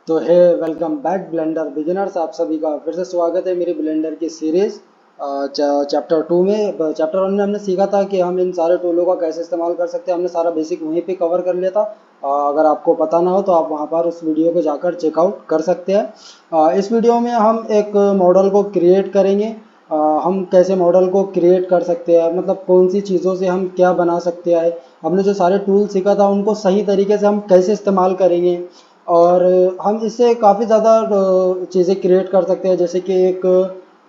तो hey welcome back blender beginners. आप सभी का फिर से स्वागत है मेरी ब्लेंडर की सीरीज़ चैप्टर 2 में। चैप्टर 1 में हमने सीखा था कि हम इन सारे टूलों का कैसे इस्तेमाल कर सकते हैं। हमने सारा बेसिक वहीं पे कवर कर लिया था। अगर आपको पता ना हो तो आप वहाँ पर उस वीडियो को जाकर चेकआउट कर सकते हैं। इस वीडियो में हम एक मॉडल को क्रिएट करेंगे। हम कैसे मॉडल को क्रिएट कर सकते हैं, मतलब कौन सी चीज़ों से हम क्या बना सकते हैं। हमने जो सारे टूल सीखा था उनको सही तरीके से हम कैसे इस्तेमाल करेंगे। और हम इससे काफ़ी ज़्यादा चीज़ें क्रिएट कर सकते हैं, जैसे कि एक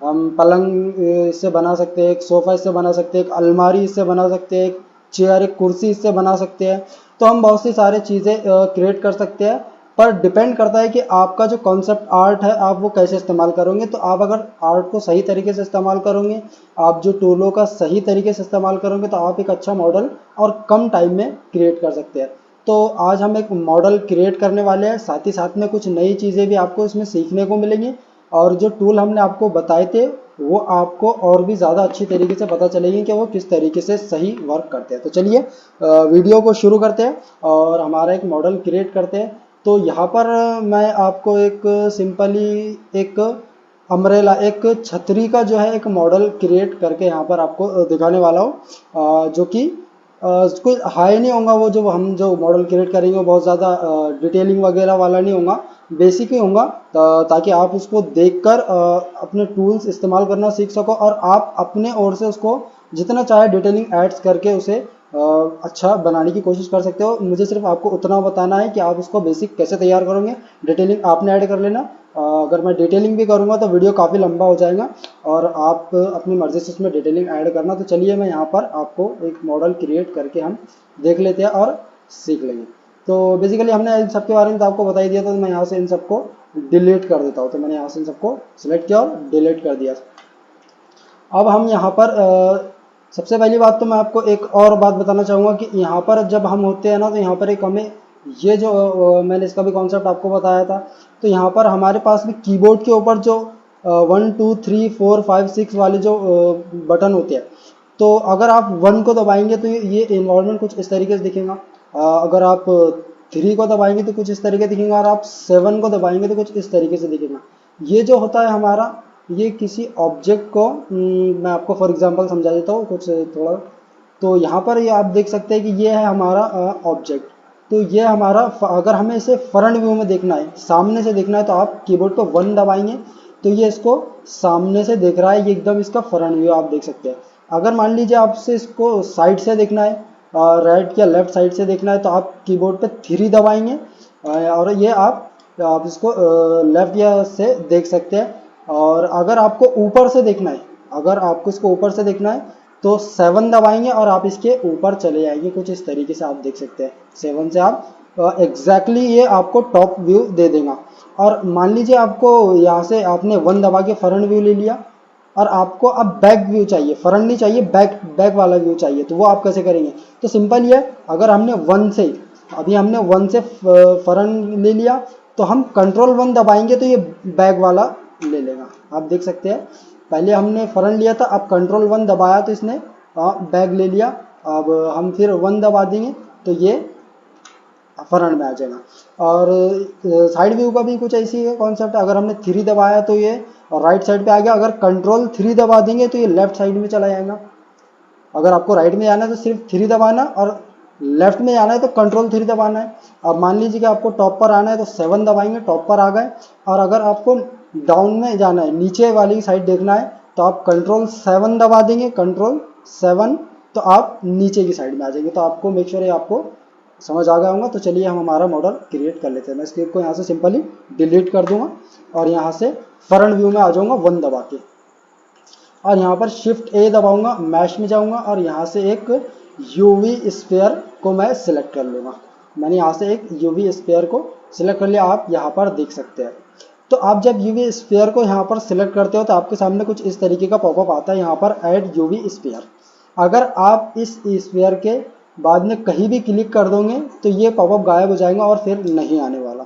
हम पलंग इससे बना सकते हैं, एक सोफ़ा इससे बना सकते हैं, एक अलमारी इससे बना सकते हैं, एक चेयर, एक कुर्सी इससे बना सकते हैं। तो हम बहुत सी सारी चीज़ें क्रिएट कर सकते हैं, पर डिपेंड करता है कि आपका जो कॉन्सेप्ट आर्ट है आप वो कैसे इस्तेमाल करोगे। तो आप अगर आर्ट को सही तरीके से इस्तेमाल करोगे, आप जो टूलों का सही तरीके से इस्तेमाल करोगे, तो आप एक अच्छा मॉडल और कम टाइम में क्रिएट कर सकते हैं। तो आज हम एक मॉडल क्रिएट करने वाले हैं, साथ ही साथ में कुछ नई चीज़ें भी आपको इसमें सीखने को मिलेंगी। और जो टूल हमने आपको बताए थे वो आपको और भी ज़्यादा अच्छी तरीके से पता चलेगी कि वो किस तरीके से सही वर्क करते हैं। तो चलिए वीडियो को शुरू करते हैं और हमारा एक मॉडल क्रिएट करते हैं। तो यहाँ पर मैं आपको एक सिंपली एक अम्ब्रेला, एक छतरी का जो है एक मॉडल क्रिएट करके यहाँ पर आपको दिखाने वाला हूँ, जो कि कोई हाई नहीं होगा। वो जो हम जो मॉडल क्रिएट करेंगे वो बहुत ज़्यादा डिटेलिंग वगैरह वाला नहीं होगा, बेसिक ही होगा, ताकि आप उसको देखकर अपने टूल्स इस्तेमाल करना सीख सको और आप अपने ओर से उसको जितना चाहे डिटेलिंग ऐड्स करके उसे अच्छा बनाने की कोशिश कर सकते हो। मुझे सिर्फ आपको उतना बताना है कि आप उसको बेसिक कैसे तैयार करोगे, डिटेलिंग आपने ऐड कर लेना। अगर मैं डिटेलिंग भी करूँगा तो वीडियो काफ़ी लंबा हो जाएगा और आप अपनी मर्ज़ी से उसमें डिटेलिंग ऐड करना। तो चलिए मैं यहाँ पर आपको एक मॉडल क्रिएट करके हम देख लेते हैं और सीख लेंगे। तो बेसिकली हमने इन सब के बारे में तो आपको बता ही दिया था, तो मैं यहाँ से इन सबको डिलीट कर देता हूँ। तो मैंने यहाँ से इन सबको सिलेक्ट किया और डिलीट कर दिया। अब हम यहाँ पर सबसे पहली बात तो मैं आपको एक और बात बताना चाहूँगा कि यहाँ पर जब हम होते हैं ना, तो यहाँ पर एक हमें ये जो मैंने इसका भी कॉन्सेप्ट आपको बताया था। तो यहाँ पर हमारे पास भी कीबोर्ड के ऊपर जो 1 2 3 4 5 6 वाले जो बटन होते हैं, तो अगर आप 1 को दबाएंगे तो ये इन्वायरमेंट कुछ इस तरीके से दिखेगा। अगर आप 3 को दबाएंगे तो कुछ इस तरीके दिखेगा, और आप 7 को दबाएंगे तो कुछ इस तरीके से दिखेगा। ये जो होता है हमारा, ये किसी ऑब्जेक्ट को मैं आपको फॉर एग्जांपल समझा देता हूँ कुछ थोड़ा। तो यहाँ पर ये आप देख सकते हैं कि ये है हमारा ऑब्जेक्ट। तो ये हमारा अगर हमें इसे फ्रंट व्यू में देखना है, सामने से देखना है, तो आप कीबोर्ड पे 1 दबाएंगे तो ये इसको सामने से देख रहा है, ये एकदम इसका फ्रंट व्यू आप देख सकते हैं। अगर मान लीजिए आपसे इसको साइड से देखना है, राइट या लेफ्ट साइड से देखना है, तो आप कीबोर्ड पे 3 दबाएंगे और ये आप इसको लेफ्ट या से देख सकते हैं। और अगर आपको ऊपर से देखना है, अगर आपको इसको ऊपर से देखना है तो 7 दबाएंगे और आप इसके ऊपर चले जाएंगे, कुछ इस तरीके से आप देख सकते हैं। 7 से आप एग्जैक्टली ये आपको टॉप व्यू दे देगा। और मान लीजिए आपको यहाँ से आपने 1 दबा के फ्रंट व्यू ले लिया और आपको अब बैक व्यू चाहिए, फ्रंट नहीं चाहिए, बैक बैक वाला व्यू चाहिए, तो वो आप कैसे करेंगे। तो सिंपल ये, अगर हमने 1 से, अभी हमने 1 से फ्रंट ले लिया, तो हम कंट्रोल 1 दबाएंगे तो ये बैक वाला ले लेगा। आप देख सकते हैं पहले हमने फ्रंट लिया था, अब कंट्रोल 1 दबाया तो इसने बैक ले लिया। अब हम फिर 1 दबा देंगे तो ये फ्रंट में आ जाएगा। और साइड व्यू का भी कुछ ऐसी है कॉन्सेप्ट। अगर हमने 3 दबाया तो ये राइट साइड पे आ गया, अगर कंट्रोल 3 दबा देंगे तो ये लेफ्ट साइड में चला जाएगा। अगर आपको राइट में जाना है तो सिर्फ 3 दबाना, और लेफ्ट में जाना है तो कंट्रोल 3 दबाना है। अब मान लीजिए कि आपको टॉप पर आना है तो 7 दबाएंगे, टॉप पर आ गए। और अगर आपको डाउन में जाना है, नीचे वाली साइड देखना है, तो आप कंट्रोल 7 दबा देंगे, कंट्रोल 7, तो आप नीचे की साइड में आ जाएंगे। तो आपको मेक श्योर है आपको समझ आ गया होगा। तो चलिए हम हमारा मॉडल क्रिएट कर लेते हैं। मैं इस क्लिप को यहाँ से सिंपली डिलीट कर दूंगा और यहाँ से फ्रंट व्यू में आ जाऊँगा 1 दबा के, और यहाँ पर शिफ्ट ए दबाऊंगा, मैश में जाऊंगा और यहाँ से एक यूवी स्फीयर को मैं सिलेक्ट कर लूँगा। मैंने यहाँ से एक यूवी स्फीयर को सिलेक्ट कर लिया, आप यहाँ पर देख सकते हैं। तो आप जब यूवी स्फीयर को यहाँ पर सिलेक्ट करते हो तो आपके सामने कुछ इस तरीके का पॉपअप आता है, यहाँ पर ऐड यूवी स्फीयर। अगर आप इस स्फीयर के बाद में कहीं भी क्लिक कर दोगे तो ये पॉपअप गायब हो जाएगा और फिर नहीं आने वाला।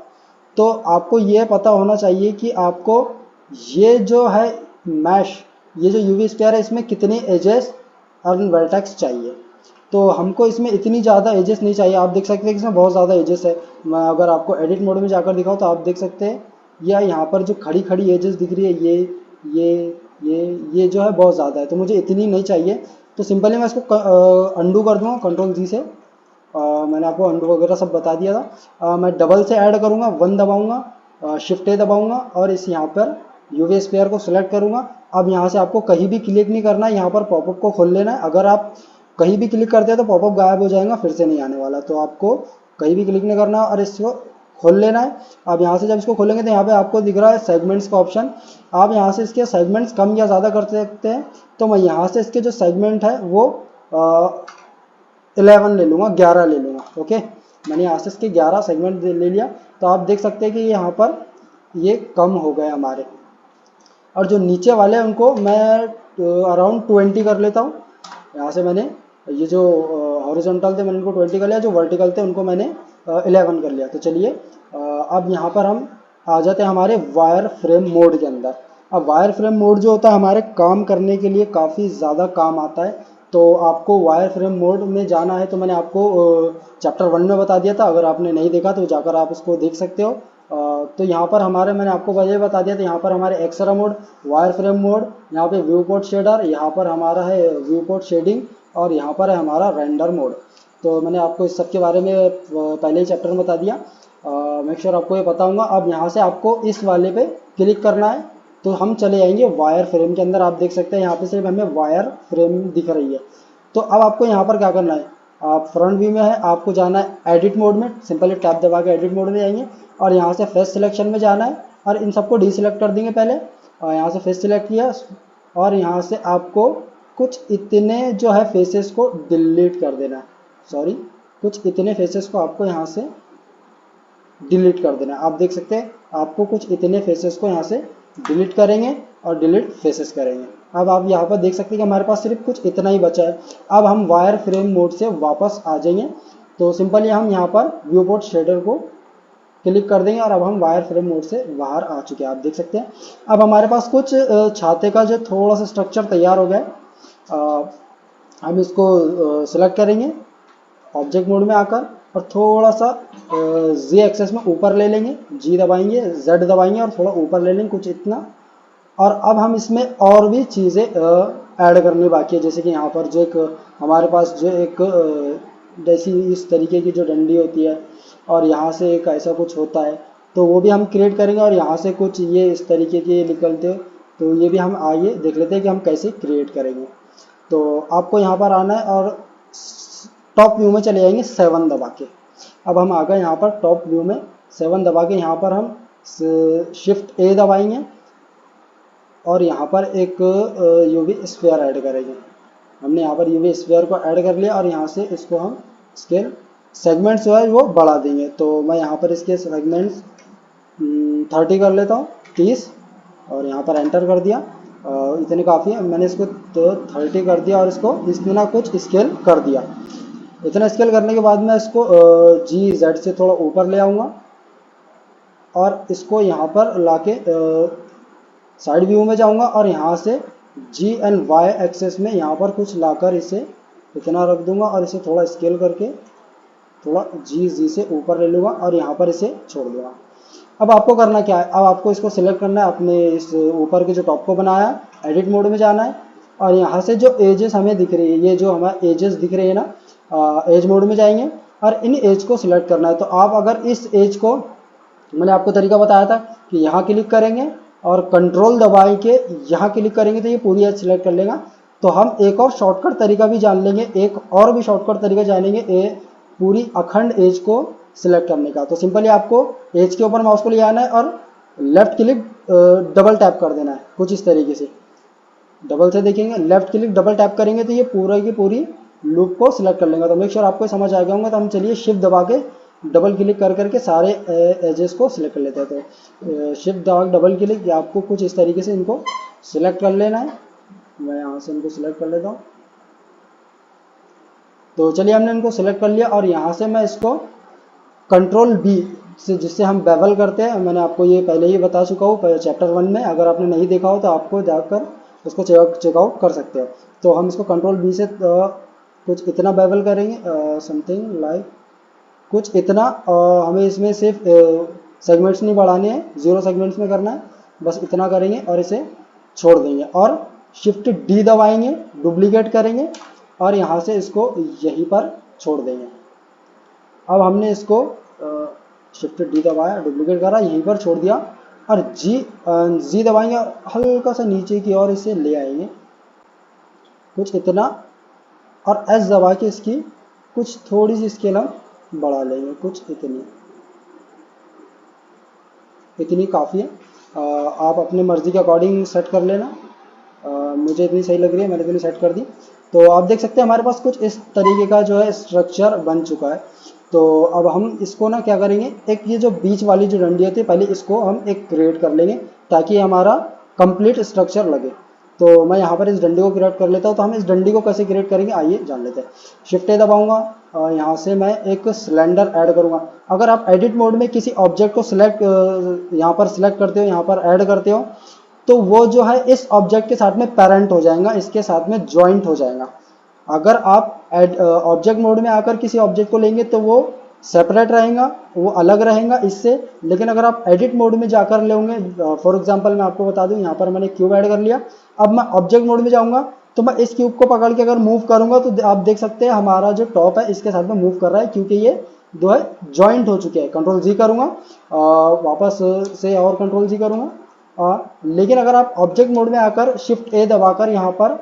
तो आपको ये पता होना चाहिए कि आपको ये जो है मैश, ये जो यूवी स्फीयर है, इसमें कितने एजेस और वर्टेक्स चाहिए। तो हमको इसमें इतनी ज़्यादा एजेस नहीं चाहिए। आप देख सकते हैं कि इसमें बहुत ज़्यादा एजेस है। मैं अगर आपको एडिट मोड में जाकर दिखाऊँ तो आप देख सकते हैं या यहाँ पर जो खड़ी खड़ी एजेस दिख रही है ये ये ये जो है बहुत ज़्यादा है, तो मुझे इतनी नहीं चाहिए। तो सिंपली मैं इसको अंडू कर दूँगा कंट्रोल जी से। मैंने आपको अंडू वगैरह सब बता दिया था। मैं डबल से ऐड करूँगा, 1 दबाऊँगा, शिफ्ट ए दबाऊँगा और इस यहाँ पर यूवी स्पेयर को सिलेक्ट करूँगा। अब यहाँ से आपको कहीं भी क्लिक नहीं करना है, यहाँ पर पॉपअप को खोल लेना है। अगर आप कहीं भी क्लिक करते हैं तो पॉपअप गायब हो जाएगा, फिर से नहीं आने वाला। तो आपको कहीं भी क्लिक नहीं करना और इसको खोल लेना है। अब यहाँ से जब इसको खोलेंगे तो यहाँ पे आपको दिख रहा है सेगमेंट्स का ऑप्शन। आप यहाँ से इसके सेगमेंट्स कम या ज़्यादा कर सकते हैं। तो मैं यहाँ से इसके जो सेगमेंट है वो 11 ले लूँगा, 11 ले लूँगा। ओके, मैंने यहाँ से इसके 11 सेगमेंट ले लिया। तो आप देख सकते हैं कि यहाँ पर ये कम हो गए हमारे। और जो नीचे वाले हैं उनको मैं अराउंड 20 कर लेता हूँ। यहाँ से मैंने ये जो हॉरिजॉन्टल थे मैंने उनको 20 कर लिया, जो वर्टिकल थे उनको मैंने 11 कर लिया। तो चलिए अब यहाँ पर हम आ जाते हैं हमारे वायर फ्रेम मोड के अंदर। अब वायर फ्रेम मोड जो होता है हमारे काम करने के लिए काफ़ी ज़्यादा काम आता है। तो आपको वायर फ्रेम मोड में जाना है, तो मैंने आपको चैप्टर 1 में बता दिया था। अगर आपने नहीं देखा तो जाकर आप उसको देख सकते हो। तो यहाँ पर हमारे मैंने आपको वजह बता दिया था। यहाँ पर हमारे X-ray mode, wireframe mode, यहाँ पे व्यू पोर्ट शेडर, यहाँ पर हमारा है व्यू पोर्ट शेडिंग और यहाँ पर है हमारा रेंडर मोड। तो मैंने आपको इस सब के बारे में पहले ही चैप्टर में बता दिया। मेक श्योर आपको ये बताऊँगा। अब यहाँ से आपको इस वाले पे क्लिक करना है तो हम चले जाएंगे वायर फ्रेम के अंदर। आप देख सकते हैं यहाँ पे सिर्फ हमें वायर फ्रेम दिख रही है। तो अब आपको यहाँ पर क्या करना है, आप फ्रंट व्यू में है, आपको जाना है एडिट मोड में। सिंपली टैप दबा के एडिट मोड में जाएंगे और यहाँ से फेस सिलेक्शन में जाना है और इन सबको डीसिलेक्ट कर देंगे पहले। और यहाँ से फेस सिलेक्ट किया और यहाँ से आपको कुछ इतने जो है फेसेस को डिलीट कर देना है। सॉरी, कुछ इतने फेसेस को आपको यहाँ से डिलीट कर देना है। आप देख सकते हैं आपको कुछ इतने फेसेस को यहाँ से डिलीट करेंगे और डिलीट फेसेस करेंगे। अब आप यहाँ पर देख सकते हैं कि हमारे पास सिर्फ कुछ इतना ही बचा है। अब हम वायर फ्रेम मोड से वापस आ जाएंगे। तो सिंपली हम यहाँ पर व्यू पोर्ट शेडर को क्लिक कर देंगे और अब हम वायर फ्रेम मोड से बाहर आ चुके हैं। आप देख सकते हैं अब हमारे पास कुछ छाते का जो थोड़ा सा स्ट्रक्चर तैयार हो गया है। हम इसको सिलेक्ट करेंगे ऑब्जेक्ट मोड में आकर और थोड़ा सा जी एक्सेस में ऊपर ले लेंगे, जी दबाएंगे, जेड दबाएंगे और थोड़ा ऊपर ले लेंगे कुछ इतना। और अब हम इसमें और भी चीज़ें ऐड करनी बाकी है, जैसे कि यहाँ पर जो एक हमारे पास जो एक जैसी इस तरीके की जो डंडी होती है और यहाँ से एक ऐसा कुछ होता है, तो वो भी हम क्रिएट करेंगे। और यहाँ से कुछ ये इस तरीके के निकलते हो, तो ये भी हम आइए देख लेते हैं कि हम कैसे क्रिएट करेंगे। तो आपको यहाँ पर आना है और टॉप व्यू में चले जाएंगे 7 दबा के। अब हम आ गए यहाँ पर टॉप व्यू में 7 दबा के। यहाँ पर हम शिफ्ट ए दबाएंगे और यहाँ पर एक यूवी स्फीयर ऐड करेंगे। हमने यहाँ पर यूवी स्फीयर को ऐड कर लिया और यहाँ से इसको हम स्केल सेगमेंट्स जो है वो बढ़ा देंगे। तो मैं यहाँ पर इसके सेगमेंट्स 30 कर लेता हूँ, 30, और यहाँ पर एंटर कर दिया। इतने काफ़ी है, मैंने इसको तो 30 कर दिया और इसको इतना कुछ स्केल कर दिया। इतना स्केल करने के बाद मैं इसको जी जेड से थोड़ा ऊपर ले आऊँगा और इसको यहाँ पर लाके साइड व्यू में जाऊँगा और यहाँ से जी एंड वाई एक्सेस में यहाँ पर कुछ लाकर इसे इतना रख दूँगा और इसे थोड़ा स्केल करके थोड़ा जी से ऊपर ले लूँगा और यहाँ पर इसे छोड़ दूँगा। अब आपको करना क्या है, अब आपको इसको सिलेक्ट करना है, अपने इस ऊपर के जो टॉप को बनाया एडिट मोड में जाना है और यहाँ से जो एजेस हमें दिख रही है, ये जो हमारे एजेस दिख रहे हैं ना, एज मोड में जाएंगे और इन एज को सिलेक्ट करना है। तो आप अगर इस एज को, मैंने आपको तरीका बताया था कि यहाँ क्लिक करेंगे और कंट्रोल दबाए के यहाँ क्लिक करेंगे तो ये पूरी एज सिलेक्ट कर लेगा। तो हम एक और शॉर्टकट तरीका भी जान लेंगे, एक और भी शॉर्टकट तरीका जानेंगे पूरी अखंड एज को सिलेक्ट करने का। तो सिंपली आपको एज के ऊपर माउस को ले आना है और लेफ्ट क्लिक डबल टैप कर देना है, कुछ इस तरीके से डबल से देखेंगे, लेफ्ट क्लिक डबल टैप करेंगे तो ये पूरा की पूरी लूप को सिलेक्ट कर लेंगे। तो मेक श्योर आपको समझ आ गया होगा। तो हम चलिए शिफ्ट दबा के डबल क्लिक कर करके सारे एजेस को सिलेक्ट कर लेते हैं। तो शिफ्ट दबा डबल क्लिक आपको कुछ इस तरीके से इनको सिलेक्ट कर लेना है। मैं यहाँ से इनको सिलेक्ट कर लेता हूँ। तो चलिए हमने इनको सिलेक्ट कर लिया और यहाँ से मैं इसको कंट्रोल बी से, जिससे हम बेवल करते हैं, मैंने आपको ये पहले ही बता चुका हूँ चैप्टर 1 में। अगर आपने नहीं देखा हो तो आपको जाकर उसको चेकआउट कर सकते हो। तो हम इसको कंट्रोल बी से कुछ इतना बेवल करेंगे, समथिंग लाइक कुछ इतना। हमें इसमें सिर्फ सेगमेंट्स नहीं बढ़ाने हैं, 0 सेगमेंट्स में करना है, बस इतना करेंगे और इसे छोड़ देंगे और शिफ्ट डी दबाएंगे, डुप्लीकेट करेंगे और यहाँ से इसको यहीं पर छोड़ देंगे। अब हमने इसको शिफ्ट डी दबाया, डुप्लीकेट करा, यहीं पर छोड़ दिया और जी दबाएंगे और हल्का सा नीचे की ओर इसे ले आएंगे कुछ इतना और एस दबा के इसकी कुछ थोड़ी सी स्केल हम बढ़ा लेंगे, कुछ इतनी काफ़ी है। आप अपने मर्ज़ी के अकॉर्डिंग सेट कर लेना। मुझे इतनी सही लग रही है, मैंने इतनी सेट कर दी। तो आप देख सकते हैं हमारे पास कुछ इस तरीके का जो है स्ट्रक्चर बन चुका है। तो अब हम इसको ना क्या करेंगे, एक ये जो बीच वाली जो डंडी होती है पहले इसको हम एक क्रिएट कर लेंगे ताकि हमारा कंप्लीट स्ट्रक्चर लगे। तो मैं यहाँ पर इस डंडी को क्रिएट कर लेता हूँ। तो हम इस डंडी को कैसे क्रिएट करेंगे आइए जान लेते हैं। शिफ्ट ए दबाऊंगा, यहाँ से मैं एक सिलेंडर ऐड करूँगा। अगर आप एडिट मोड में किसी ऑब्जेक्ट को यहाँ पर सिलेक्ट करते हो, यहाँ पर ऐड करते हो, तो वो जो है इस ऑब्जेक्ट के साथ में पेरेंट हो जाएगा, इसके साथ में जॉइंट हो जाएगा। अगर आप ऑब्जेक्ट मोड में आकर किसी ऑब्जेक्ट को लेंगे तो वो सेपरेट रहेगा, वो अलग रहेगा इससे। लेकिन अगर आप एडिट मोड में जाकर लेंगे, फॉर एग्जांपल मैं आपको बता दूं, यहाँ पर मैंने क्यूब ऐड कर लिया। अब मैं ऑब्जेक्ट मोड में जाऊंगा तो मैं इस क्यूब को पकड़ के अगर मूव करूंगा तो आप देख सकते हैं हमारा जो टॉप है इसके साथ में मूव कर रहा है, क्योंकि ये जो है जॉइंट हो चुके हैं। कंट्रोल जी करूंगा, वापस से और कंट्रोल जी करूंगा। लेकिन अगर आप ऑब्जेक्ट मोड में आकर शिफ्ट ए दबाकर यहाँ पर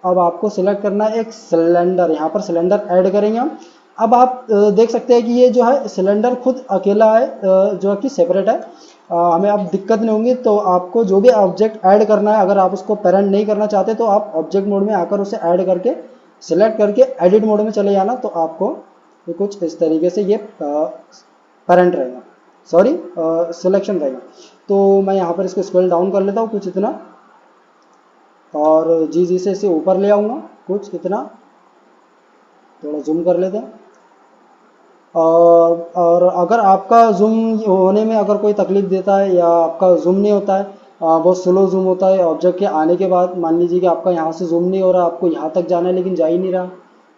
अब आपको सिलेक्ट करना है एक सिलेंडर, यहाँ पर सिलेंडर ऐड करेंगे हम। अब आप देख सकते हैं कि ये जो है सिलेंडर खुद अकेला है, जो कि सेपरेट है। हमें अब दिक्कत नहीं होगी। तो आपको जो भी ऑब्जेक्ट ऐड करना है, अगर आप उसको पेरेंट नहीं करना चाहते तो आप ऑब्जेक्ट मोड में आकर उसे ऐड करके सिलेक्ट करके एडिट मोड में चले जाना। तो आपको ये कुछ इस तरीके से ये पेरेंट रहेगा, सॉरी सिलेक्शन रहेगा। तो मैं यहाँ पर इसको स्केल डाउन कर लेता हूँ कुछ इतना और जी से इसे ऊपर ले आऊँगा कुछ इतना, थोड़ा जूम कर लेते हैं। और अगर आपका जूम होने में अगर कोई तकलीफ देता है या आपका जूम नहीं होता है, बहुत स्लो जूम होता है ऑब्जेक्ट के आने के बाद, मान लीजिए कि आपका यहाँ से जूम नहीं हो रहा, आपको यहाँ तक जाना है लेकिन जा ही नहीं रहा,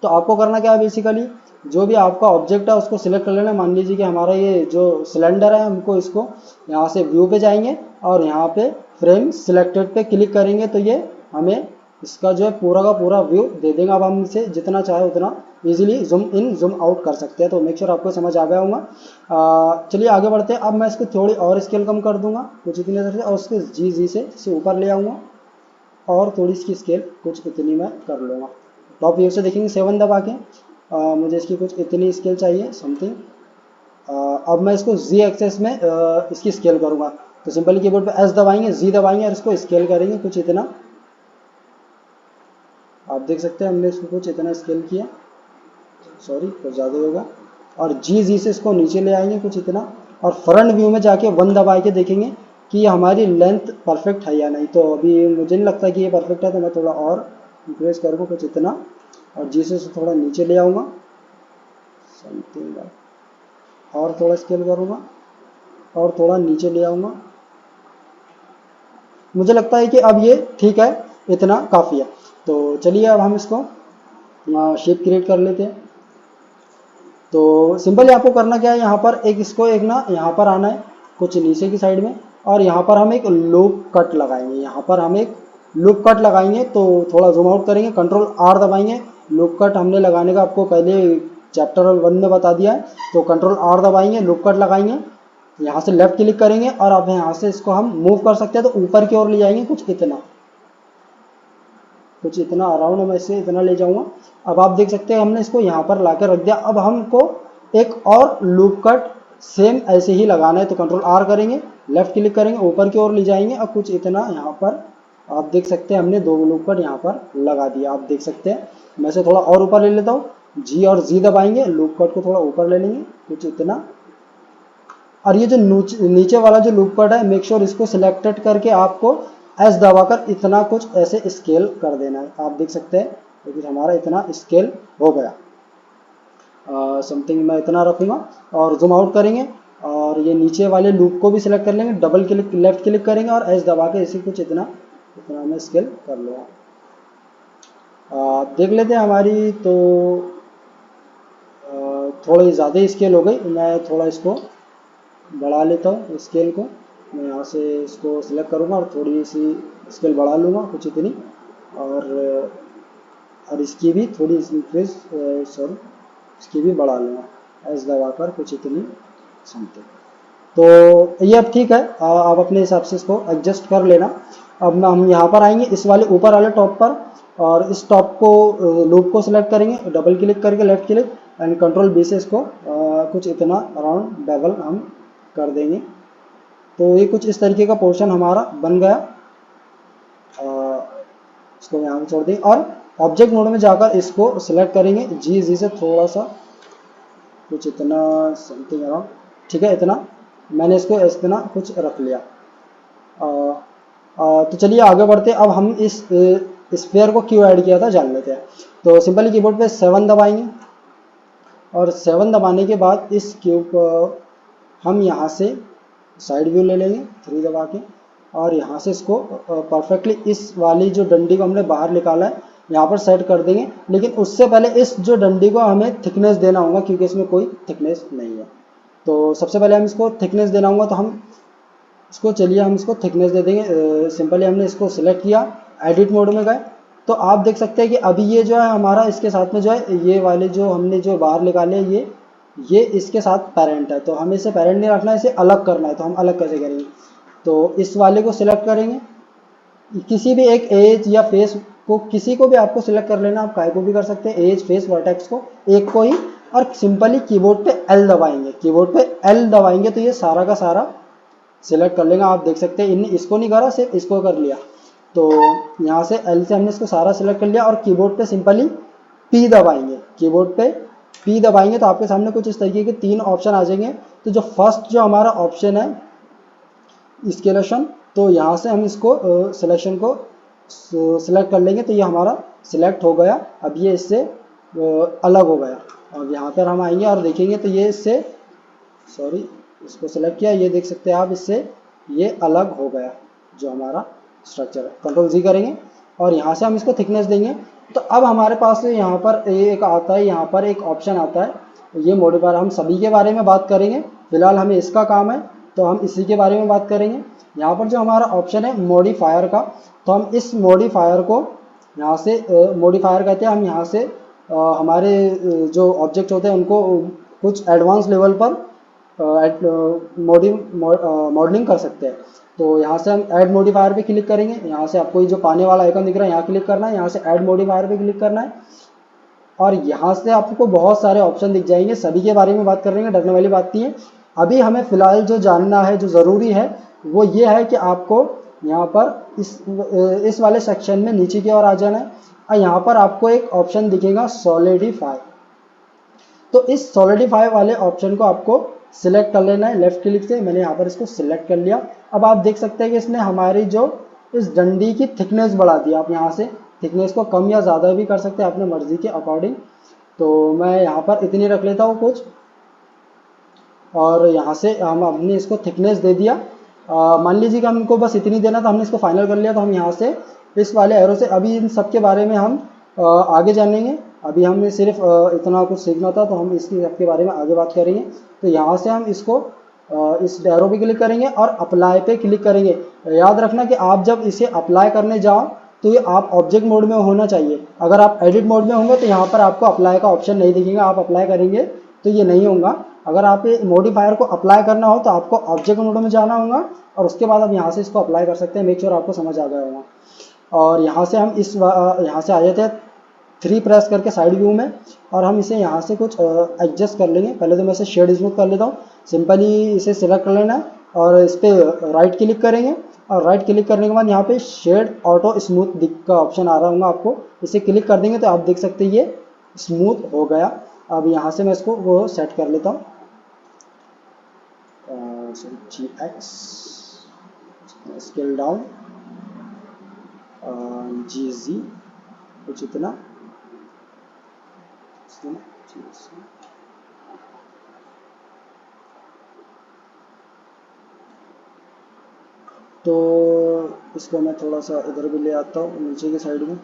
तो आपको करना क्या है, बेसिकली जो भी आपका ऑब्जेक्ट है उसको सिलेक्ट कर लेना। मान लीजिए कि हमारा ये जो सिलेंडर है, हमको इसको यहाँ से व्यू पे जाएंगे और यहाँ पे फ्रेम सिलेक्टेड पे क्लिक करेंगे तो ये हमें इसका जो है पूरा का पूरा व्यू दे देगा। अब हम इसे जितना चाहे उतना easily zoom in zoom out कर सकते हैं। तो मेक श्योर आपको समझ आ गया होगा। चलिए आगे बढ़ते हैं। अब मैं इसको थोड़ी और स्केल कम कर दूंगा कुछ इतनी तरह से और उसके जी से इसे ऊपर ले आऊँगा और थोड़ी इसकी स्केल कुछ इतनी मैं कर लूँगा। टॉप व्यू से देखेंगे 7 दबा के मुझे इसकी कुछ इतनी स्केल चाहिए समथिंग। अब मैं इसको जी एक्सेस में इसकी स्केल करूँगा। तो सिंपली कीबोर्ड पे एस दबाएंगे, जी दबाएंगे और इसको स्केल करेंगे कुछ इतना। आप देख सकते हैं हमने इसको कुछ इतना स्केल किया, सॉरी कुछ ज़्यादा होगा। और जी से इसको नीचे ले आएंगे कुछ इतना और फ्रंट व्यू में जाके 1 दबा के देखेंगे कि ये हमारी लेंथ परफेक्ट है या नहीं। तो अभी मुझे नहीं लगता कि ये परफेक्ट है, तो मैं थोड़ा और इंक्रीज करूँगा कुछ इतना और जी से थोड़ा नीचे ले आऊँगा समथिंग और थोड़ा स्केल करूँगा और थोड़ा नीचे ले आऊँगा। मुझे लगता है कि अब ये ठीक है, इतना काफ़ी है। तो चलिए अब हम इसको शेप क्रिएट कर लेते हैं। तो सिंपली आपको करना क्या है, यहाँ पर एक इसको एक ना यहाँ पर आना है कुछ नीचे की साइड में और यहाँ पर हम एक लूप कट लगाएंगे। यहाँ पर हम एक लूप कट लगाएंगे। तो थोड़ा जूम आउट करेंगे, कंट्रोल आर दबाएंगे। लूप कट हमने लगाने का आपको पहले चैप्टर 1 में बता दिया है। तो कंट्रोल आर दबाएंगे, लूप कट लगाएंगे, यहाँ से लेफ्ट क्लिक करेंगे और अब यहाँ से इसको हम मूव कर सकते हैं। तो ऊपर की ओर ले जाएंगे कुछ इतना अराउंड मैं इसे इतना ले जाऊंगा। अब आप देख सकते हैं हमने इसको यहाँ पर लाकर रख दिया। अब हमको एक और लूप कट सेम ऐसे ही लगाना है। तो कंट्रोल आर करेंगे, लेफ्ट क्लिक करेंगे, ऊपर की ओर ले जाएंगे और कुछ इतना यहाँ पर आप देख सकते हैं हमने 2 लूप कट यहाँ पर लगा दिया। आप देख सकते हैं मैं इसे थोड़ा और ऊपर ले लेता हूँ, जी और जी दबाएंगे, लूप कट को थोड़ा ऊपर ले लेंगे कुछ इतना। और ये जो नीचे वाला जो लूप कट है, मेक श्योर इसको सिलेक्टेड करके आपको एस दबाकर इतना कुछ ऐसे स्केल कर देना है। आप देख सकते हैं क्योंकि हमारा इतना स्केल हो गया समथिंग। मैं इतना रखूँगा और जूम आउट करेंगे और ये नीचे वाले लूप को भी सिलेक्ट कर लेंगे, डबल क्लिक लेफ्ट क्लिक करेंगे और एस दबा के इसे कुछ इतना मैं स्केल कर लूँगा। देख लेते हैं हमारी तो थोड़ी ज़्यादा स्केल हो गई। मैं थोड़ा इसको बढ़ा लेता हूँ स्केल को। मैं यहाँ से इसको सिलेक्ट करूँगा और थोड़ी सी स्केल बढ़ा लूँगा कुछ इतनी, और इसकी भी थोड़ी इंक्रीज सॉरी इसकी भी बढ़ा लूँगा एस दबाकर कुछ इतनी समथिंग। तो ये अब ठीक है, आप अपने हिसाब से इसको एडजस्ट कर लेना। अब हम यहाँ पर आएंगे इस वाले ऊपर वाले टॉप पर, और इस टॉप को लूप को सिलेक्ट करेंगे, डबल क्लिक करके left click and control B से इसको कुछ इतना अराउंड बेवल हम कर देंगे। तो ये कुछ इस तरीके का पोर्शन हमारा बन गया। इसको यहाँ पे छोड़ दें और ऑब्जेक्ट मोड में जाकर इसको सिलेक्ट करेंगे, जी से थोड़ा सा कुछ इतना समथिंग अराउंड, ठीक है इतना मैंने इसको इतना कुछ रख लिया। तो चलिए आगे बढ़ते हैं। अब हम इस स्फीयर को क्यों ऐड किया था जान लेते हैं। तो सिंपली कीबोर्ड पे 7 दबाएंगे और 7 दबाने के बाद इस क्यूब को हम यहाँ से साइड व्यू ले लेंगे 3 दबा के, और यहाँ से इसको परफेक्टली इस वाली जो डंडी को हमने बाहर निकाला है यहाँ पर सेट कर देंगे। लेकिन उससे पहले इस जो डंडी को हमें थिकनेस देना होगा क्योंकि इसमें कोई थिकनेस नहीं है। तो सबसे पहले हम इसको थिकनेस देना होगा, तो हम इसको चलिए हम इसको थिकनेस दे देंगे। सिंपली हमने इसको सिलेक्ट किया, एडिट मोड में गए तो आप देख सकते हैं कि अभी ये जो है हमारा इसके साथ में जो है ये वाले जो हमने जो बाहर निकाले ये इसके साथ पेरेंट है। तो हमें इसे पेरेंट नहीं रखना है, इसे अलग करना है। तो हम अलग कैसे करेंगे, तो इस वाले को सिलेक्ट करेंगे, किसी भी एक एज या फेस को किसी को भी आपको सिलेक्ट कर लेना, आप काय को भी कर सकते हैं, एज फेस वर्टेक्स को एक को ही, और सिंपली कीबोर्ड पे एल दबाएंगे। कीबोर्ड पे एल दबाएंगे तो ये सारा का सारा सिलेक्ट कर लेगा। आप देख सकते हैं इनने इसको नहीं करा, सिर्फ इसको कर लिया। तो यहाँ से एल से हमने इसको सारा सिलेक्ट कर लिया और कीबोर्ड पे सिंपली पी दबाएंगे। कीबोर्ड पे पी दबाएंगे तो आपके सामने कुछ इस तरीके के 3 ऑप्शन आ जाएंगे। तो जो फर्स्ट जो हमारा ऑप्शन है स्केलेशन, तो यहाँ से हम इसको सिलेक्शन को सिलेक्ट कर लेंगे तो ये हमारा सिलेक्ट हो गया। अब ये इससे अलग हो गया। अब यहाँ पर हम आएंगे और देखेंगे तो ये इससे सॉरी इसको सिलेक्ट किया, ये देख सकते हैं आप इससे ये अलग हो गया जो हमारा स्ट्रक्चर है। कंट्रोल जी करेंगे और यहाँ से हम इसको थिकनेस देंगे। तो अब हमारे पास यहाँ पर एक आता है, यहाँ पर एक ऑप्शन आता है ये मॉडिफायर। हम सभी के बारे में बात करेंगे, फिलहाल हमें इसका काम है तो हम इसी के बारे में बात करेंगे। यहाँ पर जो हमारा ऑप्शन है मॉडिफायर का, तो हम इस मॉडिफायर को यहाँ से मॉडिफायर कहते हैं, हम यहाँ से हमारे जो ऑब्जेक्ट होते हैं उनको कुछ एडवांस लेवल पर मॉडलिंग कर सकते हैं। तो यहाँ से हम ऐड मॉडिफायर पे क्लिक करेंगे, यहाँ से आपको ये जो पानी वाला आइकन दिख रहा है यहाँ क्लिक करना है, यहाँ से ऐड मॉडिफायर पे क्लिक करना है और यहाँ से आपको बहुत सारे ऑप्शन दिख जाएंगे। सभी के बारे में बात कर रहे हैं, डरने वाली बात नहीं है। अभी हमें फिलहाल जो जानना है, जो ज़रूरी है वो ये है कि आपको यहाँ पर इस वाले सेक्शन में नीचे की ओर आ जाना है और यहाँ पर आपको एक ऑप्शन दिखेगा सॉलिडिफाई। तो इस सॉलिडिफाई वाले ऑप्शन को आपको सिलेक्ट कर लेना है लेफ्ट क्लिक से। मैंने यहाँ पर इसको सिलेक्ट कर लिया। अब आप देख सकते हैं कि इसने हमारी जो इस डंडी की थिकनेस बढ़ा दी। आप यहाँ से थिकनेस को कम या ज़्यादा भी कर सकते हैं अपने मर्जी के अकॉर्डिंग। तो मैं यहाँ पर इतनी रख लेता हूँ कुछ, और यहाँ से हम हमने इसको थिकनेस दे दिया। मान लीजिए कि हमको बस इतनी देना, तो हमने इसको फाइनल कर लिया। तो हम यहाँ से इस वाले एरो से अभी इन सब के बारे में हम आगे जानेंगे। अभी हमें सिर्फ इतना कुछ सीखना था तो हम इसकी सबके बारे में आगे बात करेंगे। तो यहाँ से हम इसको इस एरो पे क्लिक करेंगे और अप्लाई पे क्लिक करेंगे। याद रखना कि आप जब इसे अप्लाई करने जाओ तो ये आप ऑब्जेक्ट मोड में होना चाहिए। अगर आप एडिट मोड में होंगे तो यहाँ पर आपको अप्लाई का ऑप्शन नहीं दिखेगा, आप अप्लाई करेंगे तो ये नहीं होगा। अगर आप ये मॉडिफायर को अप्लाई करना हो तो आपको ऑब्जेक्ट मोड में जाना होगा और उसके बाद आप यहाँ से इसको अप्लाई कर सकते हैं। मेक श्योर आपको समझ आ गया होगा। और यहाँ से हम यहाँ से आ जाते हैं 3 प्रेस करके साइड व्यू में, और हम इसे यहाँ से कुछ एडजस्ट कर लेंगे। पहले तो मैं इसे शेड स्मूथ कर लेता हूँ। सिंपली इसे सिलेक्ट कर लेना है और इस पर राइट क्लिक करेंगे और राइट क्लिक करने के बाद यहाँ पे शेड ऑटो स्मूथ दिख का ऑप्शन आ रहा होगा आपको, इसे क्लिक कर देंगे तो आप देख सकते हैं ये स्मूथ हो गया। अब यहाँ से मैं इसको वो सेट कर लेता हूँ GX स्केल डाउन GZ कुछ इतना तो इसको मैं थोड़ा सा इधर भी ले आता हूँ नीचे की साइड में।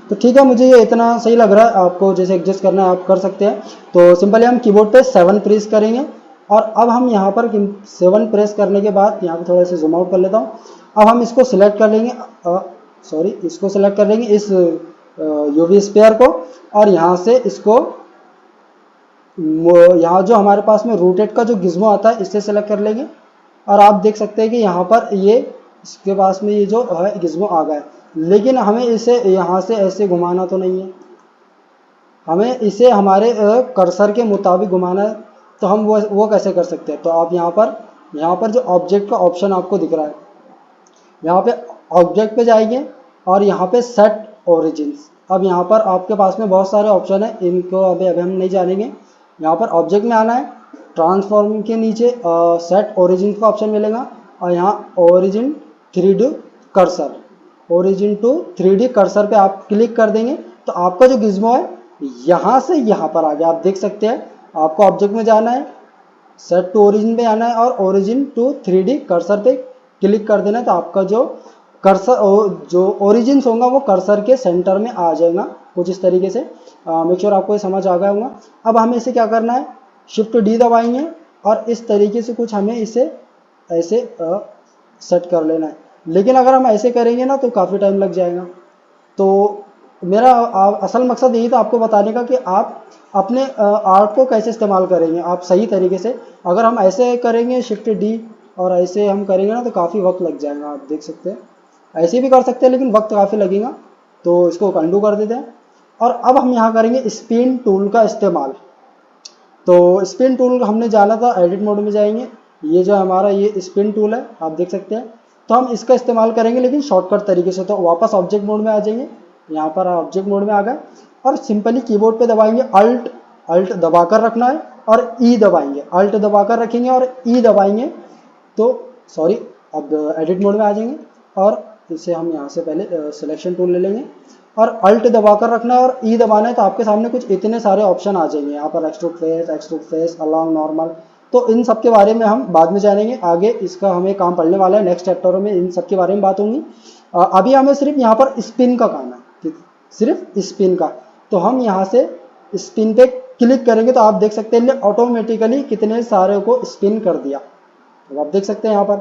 तो ठीक है, मुझे ये इतना सही लग रहा है। आपको जैसे एडजस्ट करना है आप कर सकते हैं। तो सिंपली हम कीबोर्ड पे 7 प्रेस करेंगे और अब हम यहाँ पर 7 प्रेस करने के बाद यहाँ पे थोड़ा सा जूम आउट कर लेता हूँ। अब हम इसको सिलेक्ट कर लेंगे, सॉरी इसको सिलेक्ट कर लेंगे इस यूवी स्फीयर को, और यहाँ से इसको यहाँ जो हमारे पास में रोटेट का जो गिज्मो आता है इससे सेलेक्ट कर लेंगे। और आप देख सकते हैं कि यहाँ पर ये इसके पास में ये जो है गिज्मो आ गया है, लेकिन हमें इसे यहाँ से ऐसे घुमाना तो नहीं है, हमें इसे हमारे कर्सर के मुताबिक घुमाना है। तो हम वो कैसे कर सकते हैं? तो आप यहाँ पर जो ऑब्जेक्ट का ऑप्शन आपको दिख रहा है, यहाँ पे ऑब्जेक्ट पे जाएंगे और यहाँ पे सेट ओरिजिन्स। अब यहाँ पर आपके पास में बहुत सारे ऑप्शन है, इनको अभी हम नहीं जानेंगे। यहाँ पर ऑब्जेक्ट में आना है, ट्रांसफॉर्म के नीचे सेट ओरिजिन का ऑप्शन मिलेगा और यहाँ origin 3D cursor, origin to 3D cursor पे आप क्लिक कर देंगे तो आपका जो गिज्मो है यहाँ से यहाँ पर आ गया। आप देख सकते हैं, आपको ऑब्जेक्ट में जाना है, सेट टू ओरिजिन पे आना है और ओरिजिन टू 3D कर्सर पे क्लिक कर देना है। तो आपका जो कर्सर जो ओरिजिन्स होगा वो कर्सर के सेंटर में आ जाएगा कुछ इस तरीके से। मेक श्योर आपको ये समझ आ गया होगा। अब हमें इसे क्या करना है, शिफ्ट डी दबाएंगे और इस तरीके से कुछ हमें इसे ऐसे सेट कर लेना है। लेकिन अगर हम ऐसे करेंगे ना तो काफ़ी टाइम लग जाएगा। तो मेरा असल मकसद यही था आपको बताने का कि आप अपने आर्ट को कैसे इस्तेमाल करेंगे आप सही तरीके से। अगर हम ऐसे करेंगे शिफ्ट डी और ऐसे हम करेंगे ना तो काफ़ी वक्त लग जाएगा। आप देख सकते हैं, ऐसे भी कर सकते हैं लेकिन वक्त काफ़ी लगेगा। तो इसको अंडू कर देते हैं और अब हम यहाँ करेंगे स्पिन टूल का इस्तेमाल। तो स्पिन टूल हमने जाना था, एडिट मोड में जाएंगे, ये जो हमारा ये स्पिन टूल है आप देख सकते हैं। तो हम इसका इस्तेमाल करेंगे लेकिन शॉर्टकट तरीके से। तो वापस ऑब्जेक्ट मोड में आ जाएंगे, यहाँ पर ऑब्जेक्ट मोड में आ गए और सिंपली कीबोर्ड पे दबाएंगे, अल्ट दबाकर रखना है और ई दबाएंगे, अल्ट दबाकर रखेंगे और ई दबाएंगे। तो सॉरी, अब एडिट मोड में आ जाएंगे और इसे हम यहाँ से पहले सिलेक्शन टूल ले लेंगे और अल्ट दबाकर रखना है और ई दबाना है। तो आपके सामने कुछ इतने सारे ऑप्शन आ जाएंगे यहाँ पर, एक्सट्रूड फेस, अलोंग, नॉर्मल। तो इन सब के बारे में हम बाद में जानेंगे, आगे इसका हमें काम पड़ने वाला है, नेक्स्ट चैप्टर में इन सब के बारे में बात होंगी। अभी हमें सिर्फ यहाँ पर स्पिन का काम है, सिर्फ स्पिन का। तो हम यहाँ से स्पिन पे क्लिक करेंगे तो आप देख सकते हैं ऑटोमेटिकली कितने सारे को स्पिन कर दिया। तो आप देख सकते हैं यहाँ पर।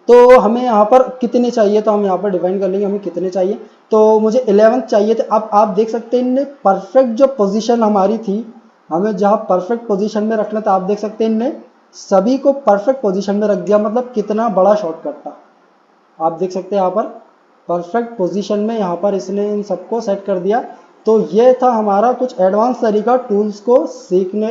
तो हमें यहाँ पर कितने चाहिए तो हम यहाँ पर डिफाइन कर लेंगे हमें कितने चाहिए। तो मुझे 11 चाहिए थे। अब आप देख सकते हैं इनने परफेक्ट जो पोजीशन हमारी थी, हमें जहाँ परफेक्ट पोजीशन में रखना था, आप देख सकते हैं इनने सभी को परफेक्ट पोजीशन में रख दिया। मतलब कितना बड़ा शॉर्टकट था, आप देख सकते हैं यहाँ पर परफेक्ट पोजीशन में यहाँ पर इसने इन सबको सेट कर दिया। तो ये था हमारा कुछ एडवांस तरीका टूल्स को सीखने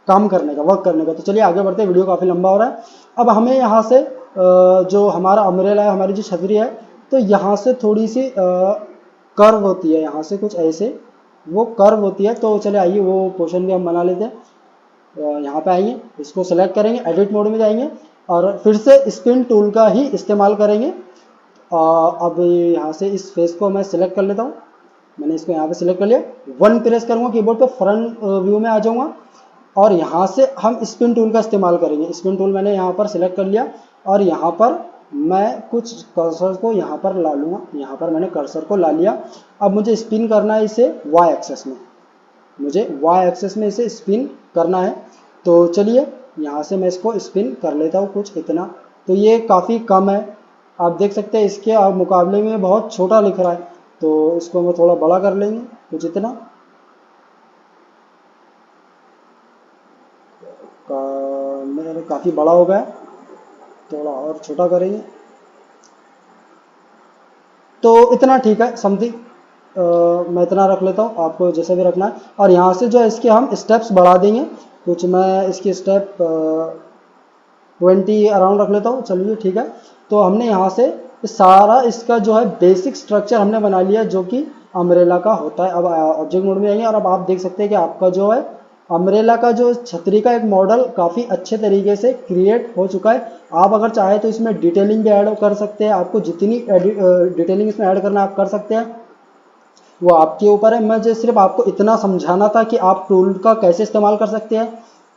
काम करने का, वर्क करने का। तो चलिए आगे बढ़ते हैं, वीडियो काफ़ी लंबा हो रहा है। अब हमें यहाँ से जो हमारा अम्ब्रेला है, हमारी जो छतरी है, तो यहाँ से थोड़ी सी कर्व होती है, यहाँ से कुछ ऐसे वो कर्व होती है। तो चले आइए वो पोर्शन भी हम बना लेते हैं। यहाँ पे आइए, इसको सेलेक्ट करेंगे, एडिट मोड में जाएंगे और फिर से स्पिन टूल का ही इस्तेमाल करेंगे। अब यहाँ से इस फेस को मैं सिलेक्ट कर लेता हूँ, मैंने इसको यहाँ पे सिलेक्ट कर लिया, 1 प्रेस करूँगा कीबोर्ड पे, फ्रंट व्यू में आ जाऊँगा और यहाँ से हम स्पिन टूल का इस्तेमाल करेंगे। स्पिन टूल मैंने यहाँ पर सिलेक्ट कर लिया और यहाँ पर मैं कुछ कर्सर को यहाँ पर ला लूँगा, यहाँ पर मैंने कर्सर को ला लिया। अब मुझे स्पिन करना है इसे वाई एक्सेस में, मुझे वाई एक्सेस में इसे स्पिन करना है। तो चलिए यहाँ से मैं इसको स्पिन कर लेता हूँ कुछ इतना। तो ये काफ़ी कम है, आप देख सकते हैं इसके मुकाबले में बहुत छोटा लिख रहा है। तो इसको मैं थोड़ा बड़ा कर लेंगे कुछ इतना, मेरा काफ़ी बड़ा हो गया, थोड़ा और छोटा करेंगे। तो इतना ठीक है, समथिंग मैं इतना रख लेता हूँ, आपको जैसे भी रखना है। और यहाँ से जो है इसके हम स्टेप्स बढ़ा देंगे कुछ, मैं इसकी स्टेप 20 अराउंड रख लेता हूँ। चलिए ठीक है। तो हमने यहाँ से सारा इसका जो है बेसिक स्ट्रक्चर हमने बना लिया जो कि अम्ब्रेला का होता है। अब ऑब्जेक्ट मोड में आएंगे और अब आप देख सकते हैं कि आपका जो है अम्ब्रेला का जो छतरी का एक मॉडल काफ़ी अच्छे तरीके से क्रिएट हो चुका है। आप अगर चाहे तो इसमें डिटेलिंग भी ऐड कर सकते हैं, आपको जितनी डिटेलिंग इसमें ऐड करना आप कर सकते हैं, वो आपके ऊपर है। मैं जो सिर्फ आपको इतना समझाना था कि आप टूल का कैसे इस्तेमाल कर सकते हैं।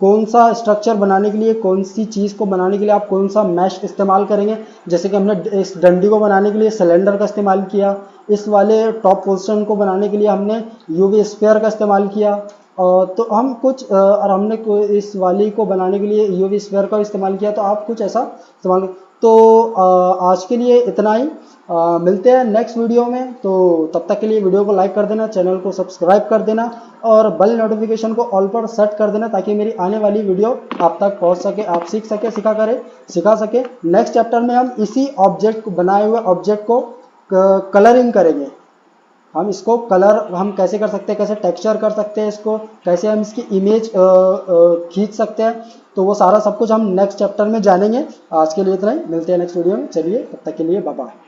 कौन सा स्ट्रक्चर बनाने के लिए, कौन सी चीज़ को बनाने के लिए आप कौन सा मैश इस्तेमाल करेंगे। जैसे कि हमने इस डंडी को बनाने के लिए सिलेंडर का इस्तेमाल किया, इस वाले टॉप पोर्शन को बनाने के लिए हमने यूवी स्फीयर का इस्तेमाल किया। तो हम कुछ और हमने इस वाली को बनाने के लिए यूवी स्फीयर का इस्तेमाल किया, तो आप कुछ ऐसा इस्तेमाल। तो आज के लिए इतना ही, मिलते हैं नेक्स्ट वीडियो में। तो तब तक के लिए वीडियो को लाइक कर देना, चैनल को सब्सक्राइब कर देना और बेल नोटिफिकेशन को ऑल पर सेट कर देना, ताकि मेरी आने वाली वीडियो आप तक पहुंच सके, आप सीख सके, सिखा सके। नेक्स्ट चैप्टर में हम इसी ऑब्जेक्ट को, बनाए हुए ऑब्जेक्ट को कलरिंग करेंगे। हम इसको कलर हम कैसे कर सकते हैं, कैसे टेक्सचर कर सकते हैं, इसको कैसे हम इसकी इमेज खींच सकते हैं, तो वो सारा सब कुछ हम नेक्स्ट चैप्टर में जानेंगे। आज के लिए इतना ही, मिलते हैं नेक्स्ट वीडियो में। चलिए तब तक के लिए बाय बाय।